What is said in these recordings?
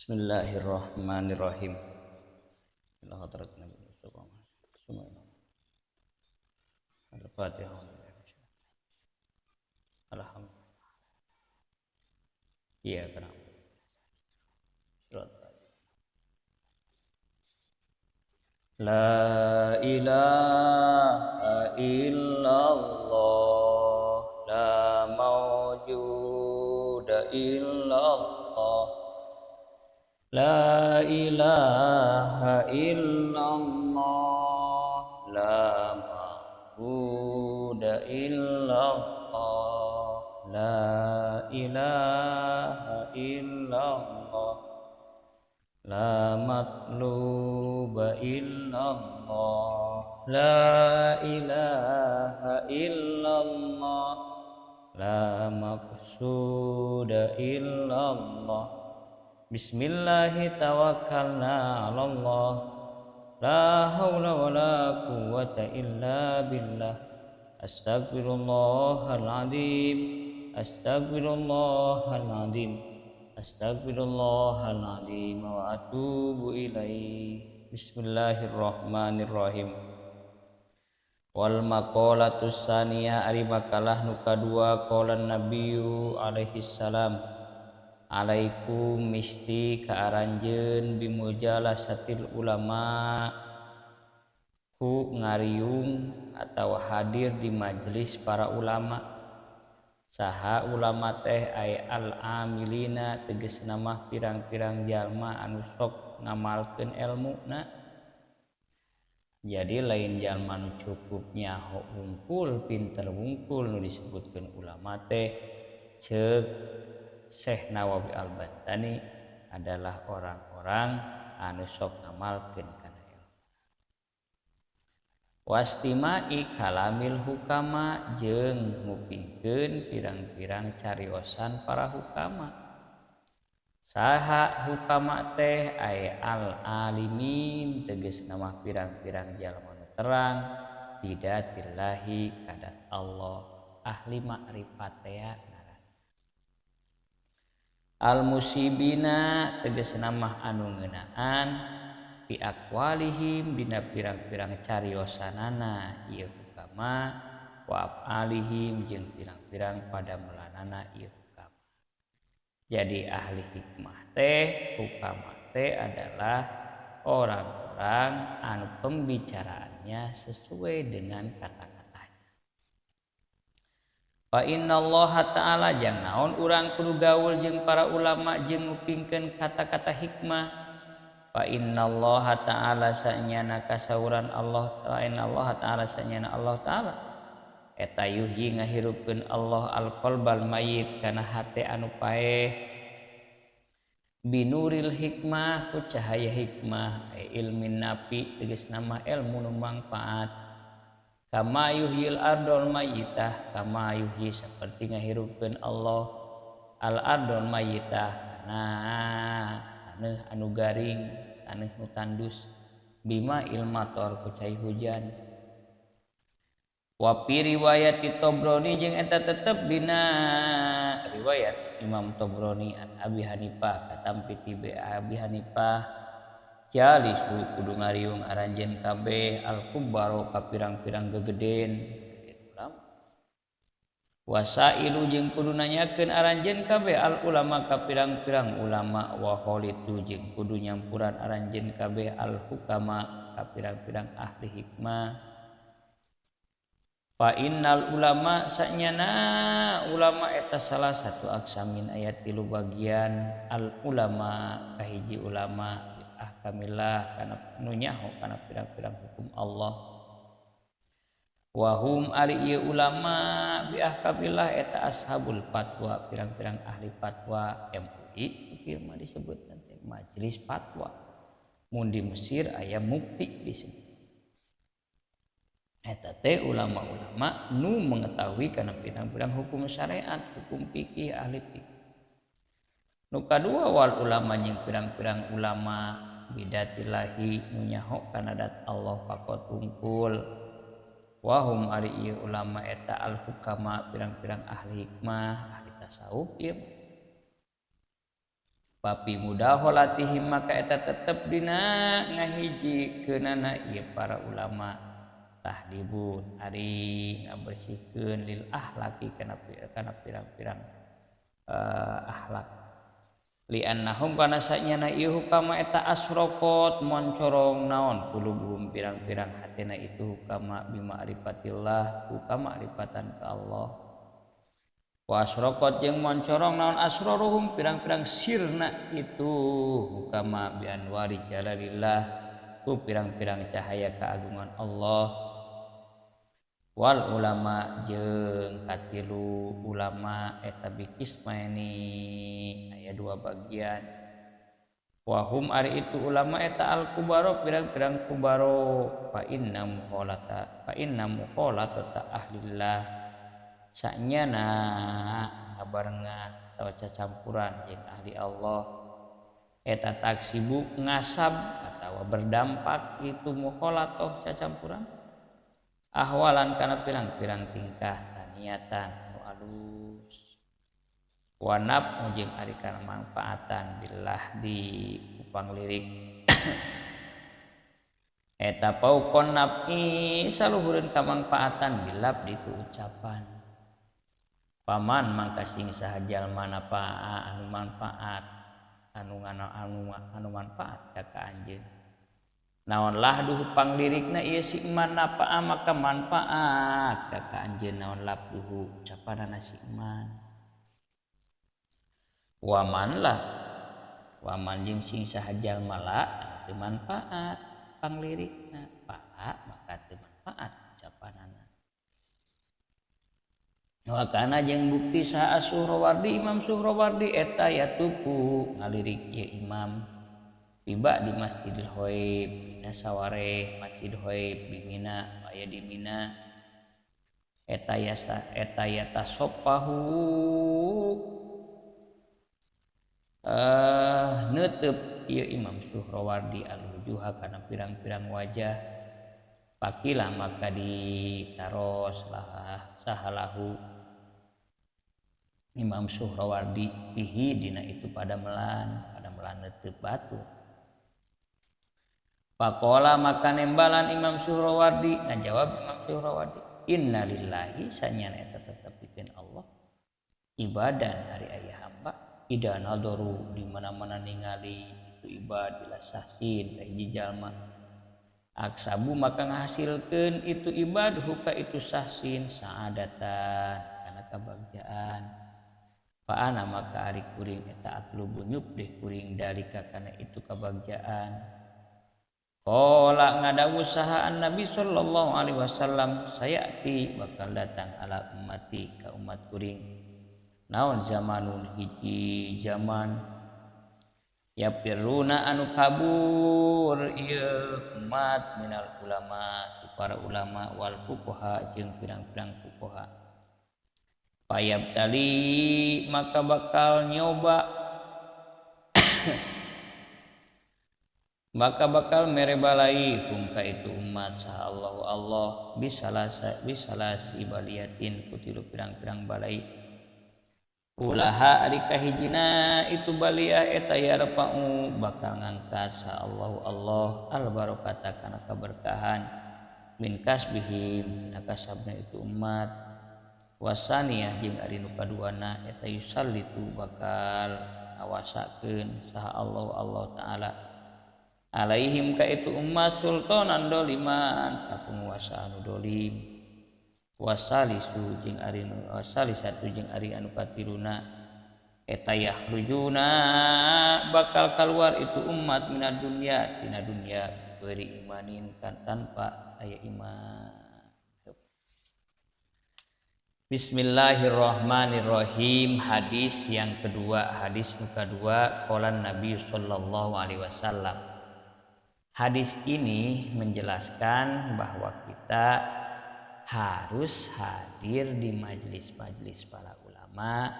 Bismillahirrahmanirrahim. Ila hadrat Nabi Mustafa Al-Fatihah. Alhamdulillah. Iya kenapa? La ilaha illallah, la mawjuda illallah, la ilaha illallah, la ma'buda illallah, la ilaha illallah, la matluba illallah, la ilaha illallah, la maqsuda illallah. Bismillahi tawakkalna 'alallah, la haula wala quwwata illa billah. Astaghfirullahal azim, astaghfirullahal azim, astaghfirullahal azim wa atubu ilaih. Bismillahirrahmanirrahim. Wal maqalatus saniyah ari makalah nu kadua qalan nabiyyu alaihi salam, alaikum misti kaaranjeun bimujalasatil ulama ku ngariung atau hadir di majelis para ulama. Saha ulama teh ay al amilina tegasna mah pirang-pirang jalma anu sok ngamalkeun ilmuna. Jadi lain jalma nu cukup nyaho wungkul pinter wungkul nu disebutkeun ulama teh ceuk Syekh Nawawi Al-Bantani adalah orang-orang anu sok ngamalkeun kana ilmu. Wastimai kalamil hukama jeung ngupingkeun pirang-pirang cariosan para hukama. Saha hukama teh ay al alimin tegasna mah pirang-pirang jalma nu terang bidatillahi kadat Allah, ahli makrifat teh al musibina tegasna mah anu ngeunaan fi aqwalihim dina pirang-pirang cariosanana ieu hukama wa afalihim jeung pirang-pirang padamelanana ieu hukama. Jadi ahli hikmah teh hukama teh adalah orang-orang anu pembicaraannya sesuai dengan kata-katanya. Fa innallaha ta'ala jang naon urang kudu gaul jeung para ulama jeung ngupingkeun kata-kata hikmah. Fa innallaha ta'ala sanyana kasauran Allah, fa innallaha ta'ala sanyana Allah ta'ala eta yuhyi ngahirupkeun Allah al-qalbal mayyit kana hate anu paeh binuril hikmah ku cahaya hikmah ilmin nafi tegasna mah ilmu nu mangfaat. Kama yuhyil ardol mayyitah, kama yuhyi seperti ngahirupkeun Allah al ardol mayyitah taneuh anu garing, taneuh nu tandus bima ilmator ku cai hujan. Wa fi riwayat Tobroni jeung eta tetep dina riwayat Imam Tobroni an Abi Hanifah katampi ti Abi Hanifah jalisu kudu ngariung aranjeun kabeh al kubbaro ka pirang-pirang gegeden ulama. Wasailu jeung kudu nanyakeun aranjeun kabeh al ulama ka pirang-pirang ulama wa kholitu jeung kudu nyampuran aranjeun kabeh al hukama ka pirang-pirang ahli hikmah. Fa innal ulama sanyana ulama eta salah satu aksamin ayat 3 bagian al ulama kahiji ulama ahkamillah kana nu nyaho kana pirang-pirang hukum Allah. Wa hum ari ieu ulama bi ahkamillah eta ashabul fatwa pirang-pirang ahli fatwa MUI kieu mah disebut nanti majelis fatwa. Mun di Mesir aya mufti disebut. Eta teh ulama-ulama nu mengetahui kana pirang-pirang hukum syariat, hukum fikih, ahli fikih. Nu kadua wal ulama jeung pirang-pirang ulama bidatillahi nu nyaho kana dat Allah faqat tungkul. Wa hum ari ieu ulama eta al hukama pirang-pirang ahli hikmah, ahli tasawuf ieu. papi mudaholatihim maka eta tetep dina ngahijikeunana ieu para ulama tahdibun ari ngabersihkeun lil ahlaki kana pirang-pirang akhlak liannahum kana sanyana ieu hukama eta asraqat moncorong naon qulubuhum pirang-pirang hatena itu hukama bima'rifatillah hukama ma'rifatan ka Allah wa asraqat jeung moncorong naon asraruhum pirang-pirang sirna itu hukama bi anwari jalalillah ku pirang-pirang cahaya keagungan Allah wal ulama jeung katilu ulama eta bikismaini aya dua bagian wahum ari itu ulama eta al kubaro pirang-pirang kubaro fa inna muqalata ahlillah sanyana ngabarengan atawa cacampuran jeung ahli Allah eta taksibu ngasab atawa berdampak itu mukhalatoh cacampuran ahwalan kana pirang-pirang tingkah saniatan nu alus wanab jeung ari kana manfaatan billah di upang lirik eta paukon nabi saluhureun kamanfaatan bilab di ucapan paman mangka sing saha jalma anu manfaat anu manfaat ka anjeun naon lahduh panglirikna ieu si iman napa'a maka manfaat ka anjeun naon labduhu ucapanana si iman waman jeung sing saha jalma la teu manfaat panglirikna pa'a maka teu manfaat ucapanana wakana jeung bukti saha Suhrawardi Imam Suhrawardi eta yatuku ngalirik ieu imam tiba di Masjidil Ghaib dina sawareh Masjid Ghaib di Mina aya di Mina eta yatasoppahu neuteup ieu Imam Suhrawardi al-wujuha kana pirang-pirang wajah pakila maka ditaros sahalahu Imam Suhrawardi pihi dina itu pada melan neuteup batu faqala maka nembalan Imam Suhrawardi ngajawab Imam Suhrawardi innalillahi sanyana eta tetep pikeun Allah ibadan ari aya hamba ida nadaru di mana-mana ningali itu ibad bila sahsin hiji jalma aksabu maka ngahasilkeun itu ibad huka itu sahsin saadatan kana kabagjaan fa ana maka ari kuring eta atlubu nyupdeh kuring dalika kana itu kabagjaan qala ngadawu saha Nabi sallallahu alaihi wasallam sayati bakal datang ala ummati ka umat kuring naon zamanun hiji zaman yapiruna anu kabur ieu umat minal ulama para ulama wal fuqaha jeung pirang-pirang fuqaha payabtali maka bakal nyoba maka bakal merebalai ka itu umat saha Allah bisalasi baliatin kutilu pirang-pirang balai ulaha ari kahijina itu balia eta yarfa'u bakal ngangkat sa Allah al barokata kana kaberkahan min kasbihim nakasabna itu umat wasaniyah jeung ari nu kaduana eta yusallitu bakal awasakeun saha Allah taala alaihim ka itu umat sultanan doliman ka penguasa anu dolim wasalisu jeung ari satu jeung ari anu katiruna eta yakhrujuna bakal keluar itu umat minad dunya tina dunya beri imanin kan tanpa aya iman. Bismillahirrahmanirrahim. Hadis yang kedua, hadis kedua qalan Nabi sallallahu alaihi wasallam. Hadis ini menjelaskan bahwa kita harus hadir di majelis-majelis para ulama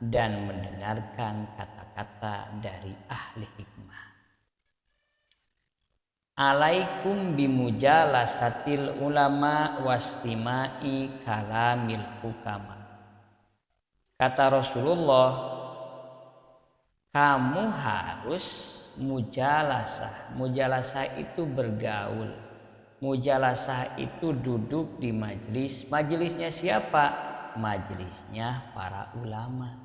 dan mendengarkan kata-kata dari ahli hikmah. Alaikum bimujalasatil ulama wastimai kalamil hukama. Kata Rasulullah, Kamu harus mujalasah. Mujalasah itu bergaul. Mujalasah itu duduk di majelis. Majelisnya siapa? Majelisnya para ulama.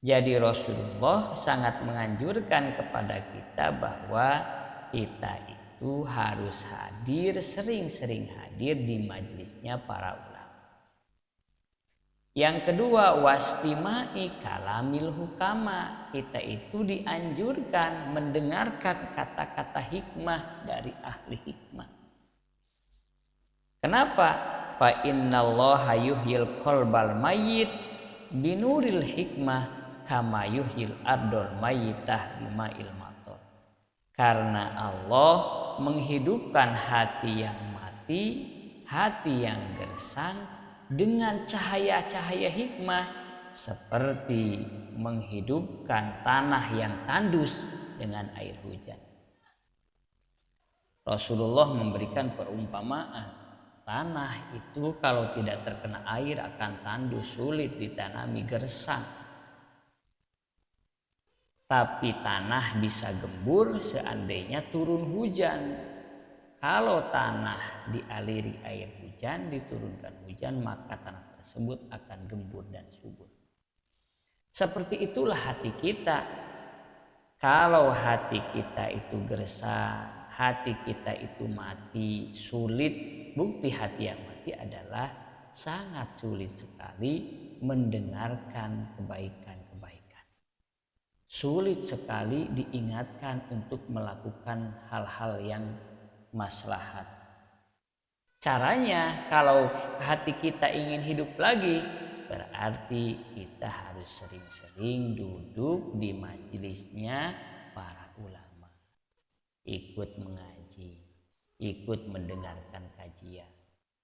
Jadi Rasulullah sangat menganjurkan kepada kita bahwa kita itu harus hadir, sering-sering hadir di majelisnya para ulama. Yang kedua, wastimai kalamil hukama. Kita itu dianjurkan mendengarkan kata-kata hikmah dari ahli hikmah. Kenapa? Fa innallaha yuhyil qalbal mayyit binuril hikmah kama yuhyil ardol mayyitah bima'il matar. Karena Allah menghidupkan hati yang mati, hati yang gersang dengan cahaya-cahaya hikmah, seperti menghidupkan tanah yang tandus dengan air hujan. Rasulullah memberikan perumpamaan, tanah itu kalau tidak terkena air akan tandus, sulit ditanami, gersang. Tapi tanah bisa gembur seandainya turun hujan. Kalau tanah dialiri air hujan, diturunkan hujan, maka tanah tersebut akan gembur dan subur. Seperti itulah hati kita. Kalau hati kita itu gersang, hati kita itu mati, sulit. Bukti hati yang mati adalah sangat sulit sekali mendengarkan kebaikan-kebaikan. Sulit sekali diingatkan untuk melakukan hal-hal yang maslahat. Caranya kalau hati kita ingin hidup lagi, berarti kita harus sering-sering duduk di majelisnya para ulama. Ikut mengaji, ikut mendengarkan kajian.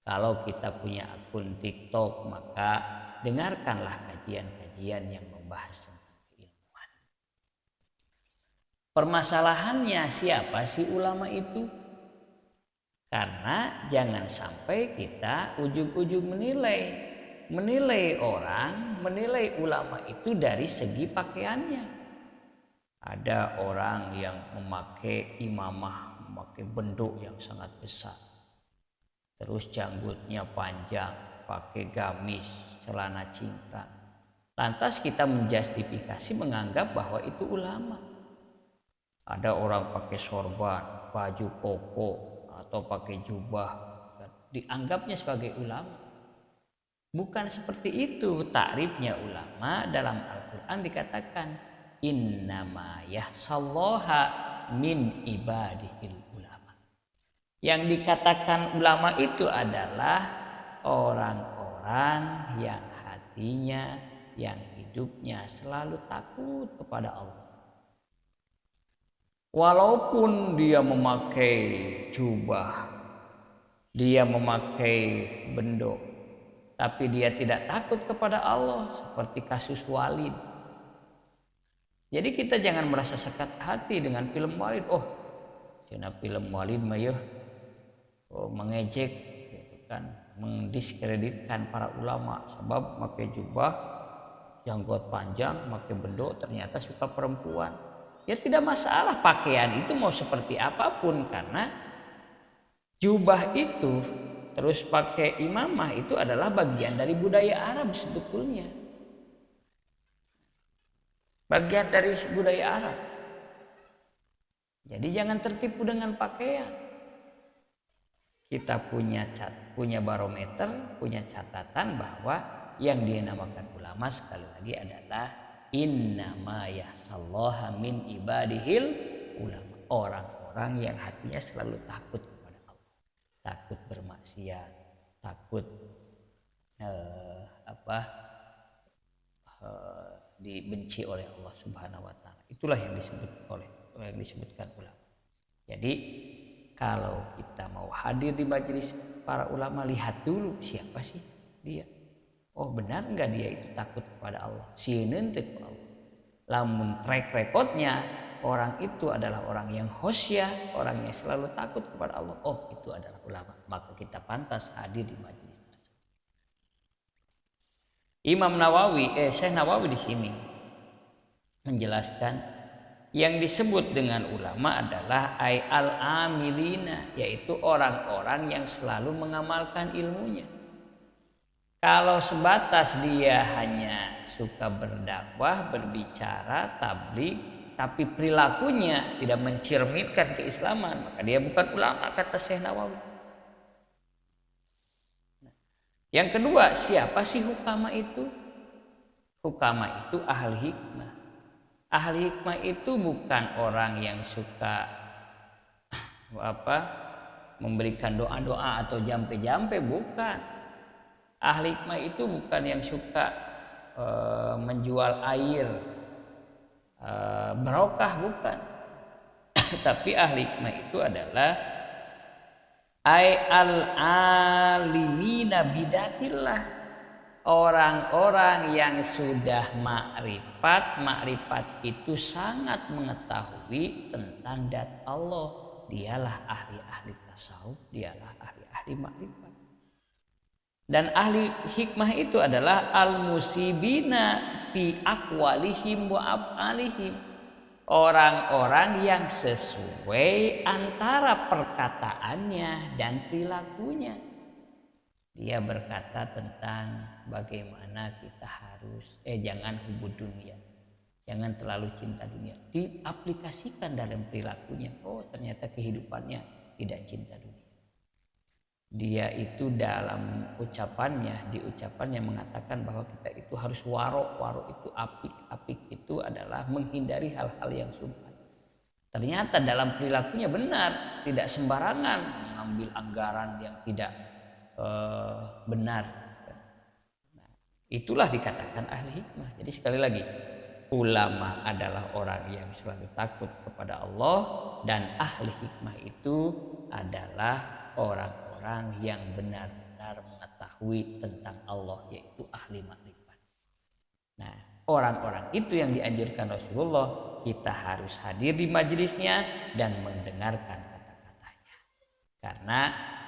Kalau kita punya akun TikTok, maka dengarkanlah kajian-kajian yang membahas tentang keilmuan. Permasalahannya siapa sih ulama itu? Karena jangan sampai kita ujug-ujug menilai orang, menilai ulama itu dari segi pakaiannya. Ada orang yang memakai imamah, memakai benduk yang sangat besar, terus janggutnya panjang, pakai gamis, celana cingkrang. Lantas kita menjustifikasi menganggap bahwa itu ulama. Ada orang pakai sorban, baju koko, atau pakai jubah, dianggapnya sebagai ulama. Bukan seperti itu takrifnya ulama. Dalam Al-Quran dikatakan innama yahsallaha min ibadihil ulama. Yang dikatakan ulama itu adalah orang-orang yang hatinya, yang hidupnya selalu takut kepada Allah. Walaupun dia memakai jubah, dia memakai bendok, tapi dia tidak takut kepada Allah, seperti kasus Walid. Jadi kita jangan merasa sakit hati dengan film Walid. Oh, cina film Walid mah ya, mengejek, gitu kan, mendiskreditkan para ulama sebab pakai jubah, janggut panjang, pakai bendok, ternyata suka perempuan. Ya tidak masalah, pakaian itu mau seperti apapun, karena jubah itu terus pakai imamah itu adalah bagian dari budaya Arab sebetulnya. Bagian dari budaya Arab. Jadi jangan tertipu dengan pakaian. Kita punya barometer, punya catatan bahwa yang dinamakan ulama sekali lagi adalah innama yahsallaha min ibadihil ulama. Orang-orang yang hatinya selalu takut kepada Allah, takut bermaksiat, takut dibenci oleh Allah Subhanahu wa taala. Itulah yang disebutkan ulama. Jadi kalau kita mau hadir di majelis para ulama, lihat dulu siapa sih dia. Oh, benar enggak dia itu takut kepada Allah? Sieun teh ku Allah. Lamun track recordnya orang itu adalah orang yang khosyah, orang yang selalu takut kepada Allah. Oh, itu adalah ulama. Maka kita pantas hadir di majelis tersebut. Imam Nawawi, Syekh Nawawi di sini menjelaskan yang disebut dengan ulama adalah al-amilina, yaitu orang-orang yang selalu mengamalkan ilmunya. Kalau sebatas dia hanya suka berdakwah, berbicara, tabligh, tapi perilakunya tidak mencerminkan keislaman, maka dia bukan ulama, kata Syekh Nawawi. Yang kedua, siapa sih hukama itu? Hukama itu ahli hikmah. Ahli hikmah itu bukan orang yang suka memberikan doa-doa atau jampe-jampe, bukan. Ahli hikmah itu bukan yang suka menjual air barokah, bukan. Tapi ahli hikmah itu adalah al-alimina bidatillah, orang-orang yang sudah makrifat itu sangat mengetahui tentang zat Allah. Dialah ahli-ahli tasawuf, dialah ahli-ahli makrifat. Dan ahli hikmah itu adalah al-musibina fi aqwalihim wa af'alihim, orang-orang yang sesuai antara perkataannya dan perilakunya. Dia berkata tentang bagaimana kita harus jangan hubud dunia, jangan terlalu cinta dunia, diaplikasikan dalam perilakunya. Oh, ternyata kehidupannya tidak cinta dunia. Dia itu dalam ucapannya mengatakan bahwa kita itu harus waro itu apik itu adalah menghindari hal-hal yang subhat. Ternyata dalam perilakunya benar, tidak sembarangan mengambil anggaran yang tidak benar. Nah, itulah dikatakan ahli hikmah. Jadi sekali lagi, ulama adalah orang yang selalu takut kepada Allah, dan ahli hikmah itu adalah orang yang benar-benar mengetahui tentang Allah, yaitu ahli makrifat. Nah, orang-orang itu yang dianjurkan Rasulullah, kita harus hadir di majelisnya dan mendengarkan kata-katanya. Karena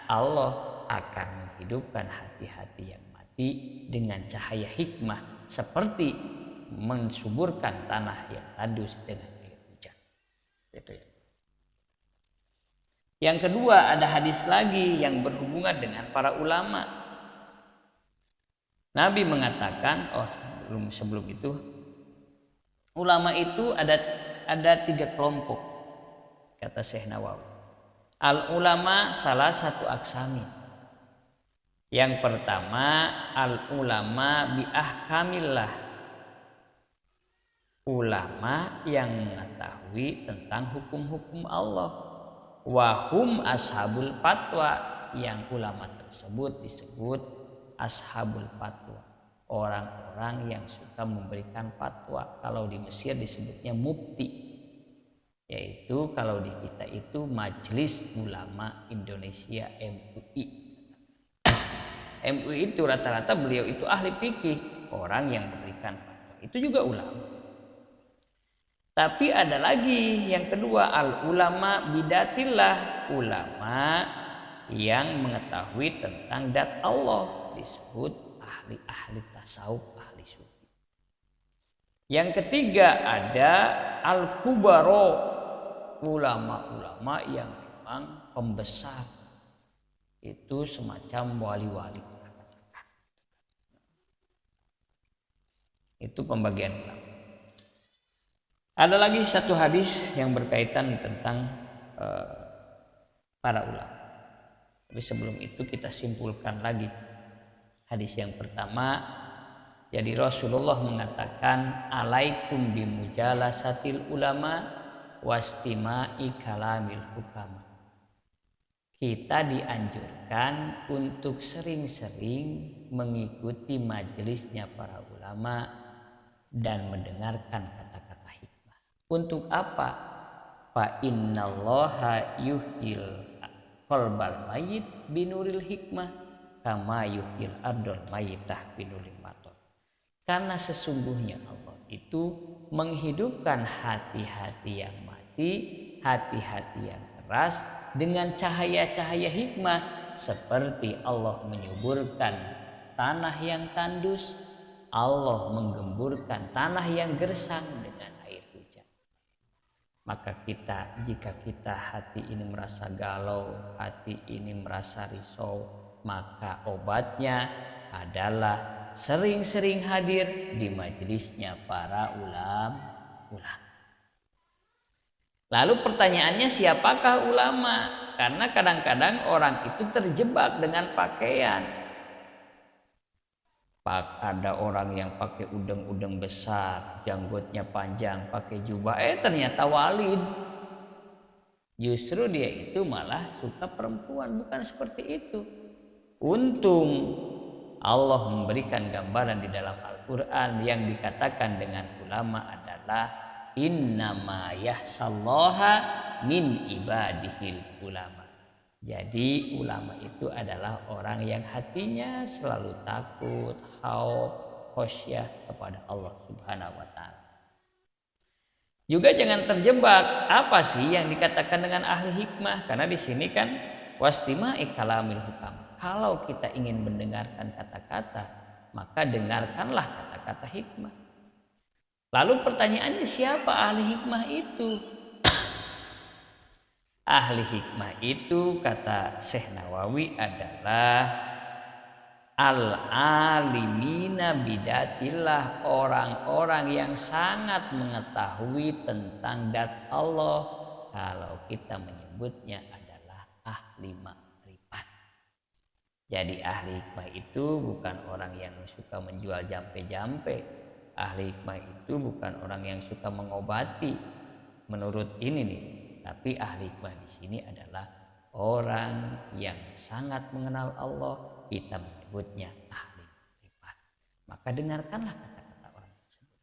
Allah akan menghidupkan hati-hati yang mati dengan cahaya hikmah, seperti mensuburkan tanah yang tandus dengan air hujan. Itu ya. Yang kedua, ada hadis lagi yang berhubungan dengan para ulama. Nabi mengatakan, sebelum itu, ulama itu ada 3 kelompok, kata Syekh Nawawi. Al ulama salah satu aksami. Yang pertama, al ulama bi ahkamillah, ulama yang mengetahui tentang hukum-hukum Allah. Wahum ashabul fatwa, yang ulama tersebut disebut ashabul fatwa, orang-orang yang suka memberikan fatwa. Kalau di Mesir disebutnya mufti, yaitu kalau di kita itu Majelis Ulama Indonesia, MUI. MUI itu rata-rata beliau itu ahli fikih, orang yang memberikan fatwa itu juga ulama. Tapi ada lagi yang kedua, al ulama bidatillah, ulama yang mengetahui tentang zat Allah, disebut ahli-ahli tasawuf, ahli sufi. Yang ketiga ada al kubaro, ulama-ulama yang memang pembesar, itu semacam wali-wali. Itu pembagian ulama. Ada lagi satu hadis yang berkaitan tentang para ulama. Tapi sebelum itu kita simpulkan lagi hadis yang pertama. Jadi Rasulullah mengatakan, alaikum bimujalasatil ulama wastima'i kalamil hukama. Kita dianjurkan untuk sering-sering mengikuti majelisnya para ulama dan mendengarkan kata-kata. Untuk apa? Fa innallaha yuhyil qalbal mayyit binuril hikmah kama yuhyil ardal mayyitah binuril matar. Karena sesungguhnya Allah itu menghidupkan hati-hati yang mati, hati-hati yang keras dengan cahaya-cahaya hikmah, seperti Allah menyuburkan tanah yang tandus, Allah menggemburkan tanah yang gersang dengan Maka jika kita hati ini merasa galau, hati ini merasa risau, maka obatnya adalah sering-sering hadir di majelisnya para ulama. Lalu pertanyaannya, siapakah ulama? Karena kadang-kadang orang itu terjebak dengan pakaian. Ada orang yang pakai udeng-udeng besar, janggutnya panjang, pakai jubah, ternyata walid. Justru dia itu malah suka perempuan, bukan seperti itu. Untung Allah memberikan gambaran di dalam Al-Quran yang dikatakan dengan ulama adalah innama yahsallaha min ibadihil ulama. Jadi ulama itu adalah orang yang hatinya selalu takut, khauf, khosyah kepada Allah Subhanahu wa taala. Juga jangan terjebak apa sih yang dikatakan dengan ahli hikmah, karena di sini kan wastima'i kalamil hukam. Kalau kita ingin mendengarkan kata-kata, maka dengarkanlah kata-kata hikmah. Lalu pertanyaannya, siapa ahli hikmah itu? Ahli hikmah itu kata Syekh Nawawi adalah al-alimina bidatillah, orang-orang yang sangat mengetahui tentang zat Allah. Kalau kita menyebutnya adalah ahli makrifat. Jadi ahli hikmah itu bukan orang yang suka menjual jampe-jampe. Ahli hikmah itu bukan orang yang suka mengobati. Menurut ini nih, tapi ahli hikmah di sini adalah orang yang sangat mengenal Allah. Kita menyebutnya ahli hikmah. Maka dengarkanlah kata-kata orang tersebut.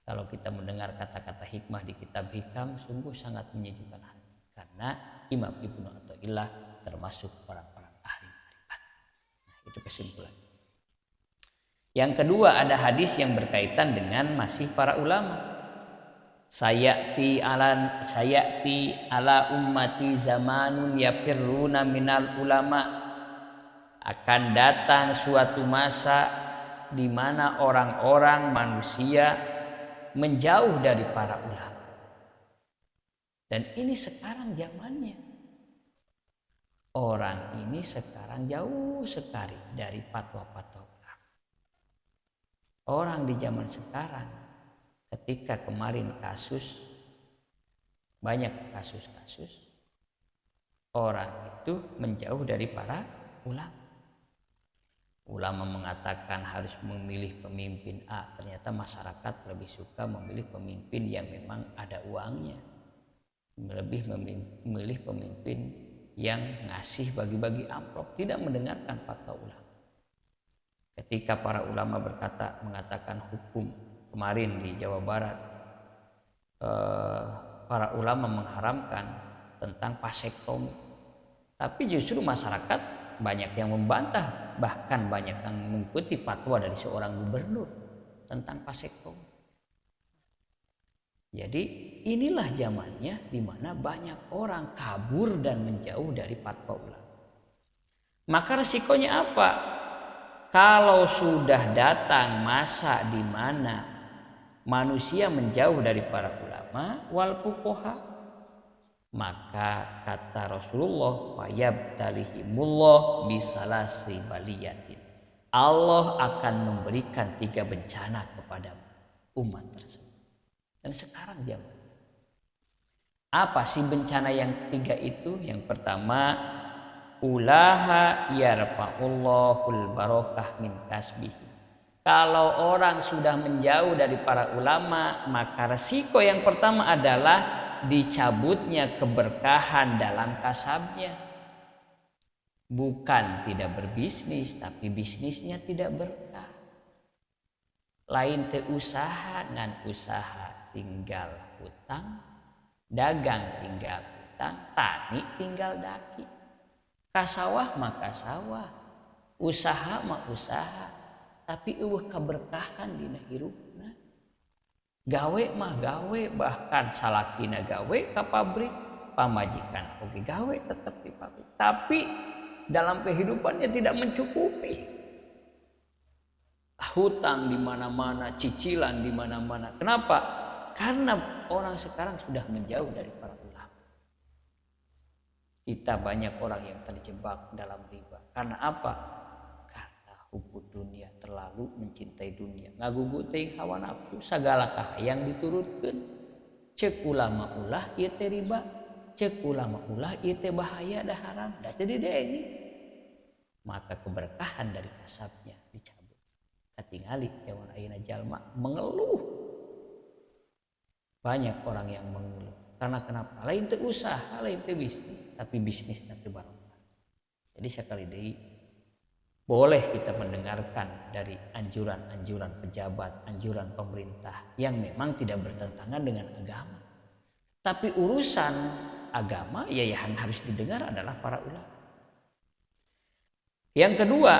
Kalau kita mendengar kata-kata hikmah di kitab hikam, sungguh sangat menyejukkan hati. Karena Imam Ibnu Athaillah termasuk orang-orang ahli makrifat. Nah, itu kesimpulan. Yang kedua, ada hadis yang berkaitan dengan masih para ulama. Sayati ala ummati zamanun yafirruna minal ulama. Akan datang suatu masa di mana orang-orang manusia menjauh dari para ulama. Dan ini sekarang zamannya. Orang ini sekarang jauh sekali dari fatwa-fatwa ulama. Orang di zaman sekarang, ketika kemarin banyak kasus-kasus, orang itu menjauh dari para ulama. Ulama mengatakan harus memilih pemimpin A, ternyata masyarakat lebih suka memilih pemimpin yang memang ada uangnya, lebih memilih pemimpin yang ngasih bagi-bagi amplop, tidak mendengarkan fatwa ulama. Ketika para ulama mengatakan hukum kemarin di Jawa Barat, para ulama mengharamkan tentang vasektomi, tapi justru masyarakat banyak yang membantah, bahkan banyak yang mengikuti fatwa dari seorang gubernur tentang vasektomi. Jadi inilah zamannya di mana banyak orang kabur dan menjauh dari fatwa ulama. Maka resikonya apa? Kalau sudah datang masa di mana manusia menjauh dari para ulama wal fuqaha, maka kata Rasulullah, fayabtalihimullah bisalasi baliyatin. Allah akan memberikan 3 bencana kepada umat tersebut. Dan sekarang zaman. Apa sih bencana yang 3 itu? Yang pertama, ulaha yarfa'ullahul barokah min kasbihi. Kalau orang sudah menjauh dari para ulama, maka resiko yang pertama adalah dicabutnya keberkahan dalam kasabnya. Bukan tidak berbisnis, tapi bisnisnya tidak berkah. Lain teu usaha ngan usaha tinggal hutang, dagang tinggal hutang, tani tinggal daki. Kasawah mah kasawah, usaha mah usaha, tapi eueuh keberkahan dina hirupna. Gawe mah gawe, bahkan salakina gawe ka pabrik, pamajikan oge gawe tetap di pabrik. Tapi dalam kehidupannya tidak mencukupi. Hutang di mana-mana, cicilan di mana-mana. Kenapa? Karena orang sekarang sudah menjauh dari para ulama. Kita banyak orang yang terjebak dalam riba. Karena apa? Karena hubbu dunia, terlalu mencintai dunia. Ngagugu teuing hawa nafsu, sagalakah yang diturutkeun. Cek ulama ulah ieu teh riba, cek ulama ulah ieu teh bahaya dah haram, da teu didengi. Maka keberkahan dari kasabnya dicabut. Katingali kewan ayeuna jalma mengeluh. Banyak orang yang mengeluh. Karena kenapa? Lain teu usaha, lain teu bisnis, tapi bisnis teu barokah. Jadi sekali deui boleh kita mendengarkan dari anjuran-anjuran pejabat, anjuran pemerintah yang memang tidak bertentangan dengan agama. Tapi urusan agama ya yang harus didengar adalah para ulama. Yang kedua,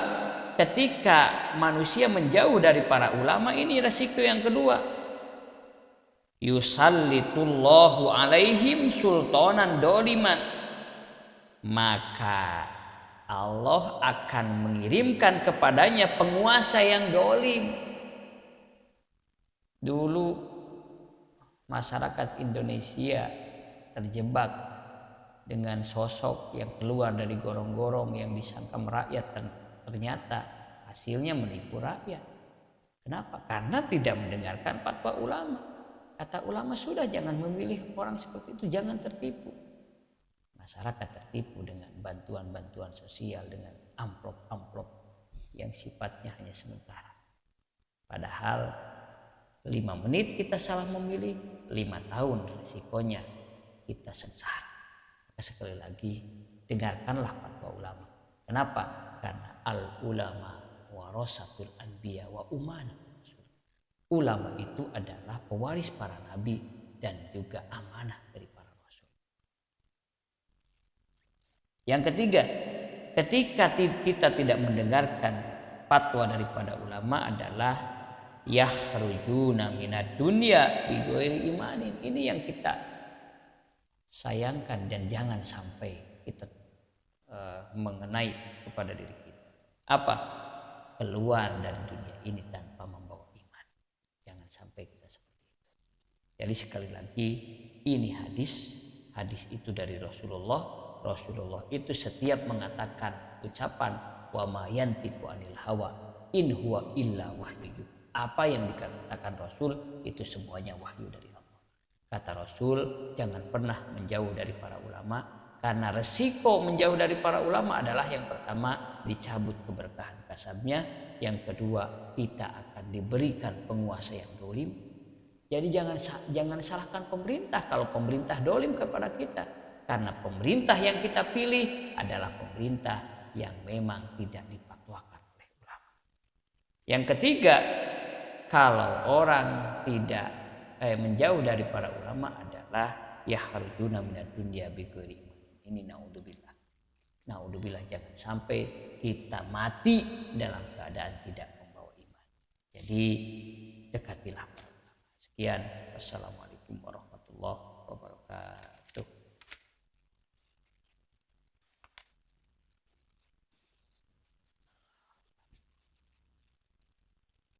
ketika manusia menjauh dari para ulama, ini resiko yang kedua. Yusallitullahu alaihim sultanan doliman, maka Allah akan mengirimkan kepadanya penguasa yang dolim. Dulu masyarakat Indonesia terjebak dengan sosok yang keluar dari gorong-gorong yang disangka merakyat, ternyata hasilnya menipu rakyat. Kenapa? Karena tidak mendengarkan fatwa ulama. Kata ulama sudah, jangan memilih orang seperti itu, jangan tertipu. Masyarakat tertipu dengan bantuan-bantuan sosial, dengan amplop-amplop yang sifatnya hanya sementara. Padahal 5 menit kita salah memilih, 5 tahun risikonya kita sengsara. Maka sekali lagi, dengarkanlah fatwa ulama. Kenapa? Karena al ulama warasatul anbiya wa umana. Ulama itu adalah pewaris para nabi dan juga amanah dari para rasul. Yang ketiga, ketika kita tidak mendengarkan fatwa daripada ulama adalah yakhrujuna minad dunya bi ghairi imanin. Ini yang kita sayangkan dan jangan sampai kita mengenai kepada diri kita. Apa? Keluar dari dunia ini tanpa membawa iman. Jangan sampai kita seperti itu. Jadi sekali lagi, ini hadis itu dari Rasulullah. Rasulullah itu setiap mengatakan ucapan wa ma yantiqu anil hawa in huwa illa wahyu. Apa yang dikatakan Rasul itu semuanya wahyu dari Allah. Kata Rasul, jangan pernah menjauh dari para ulama, karena resiko menjauh dari para ulama adalah yang pertama dicabut keberkahan kasabnya, yang kedua kita akan diberikan penguasa yang dolim. Jadi jangan salahkan pemerintah kalau pemerintah dolim kepada kita, karena pemerintah yang kita pilih adalah pemerintah yang memang tidak dipatwakan oleh ulama. Yang ketiga, kalau orang tidak menjauh dari para ulama adalah yakhrujuna minad dunya bighairi. Ini naudzubillah. Naudzubillah, jangan sampai kita mati dalam keadaan tidak membawa iman. Jadi dekatilah para ulama. Sekian, wassalamualaikum warahmatullahi wabarakatuh.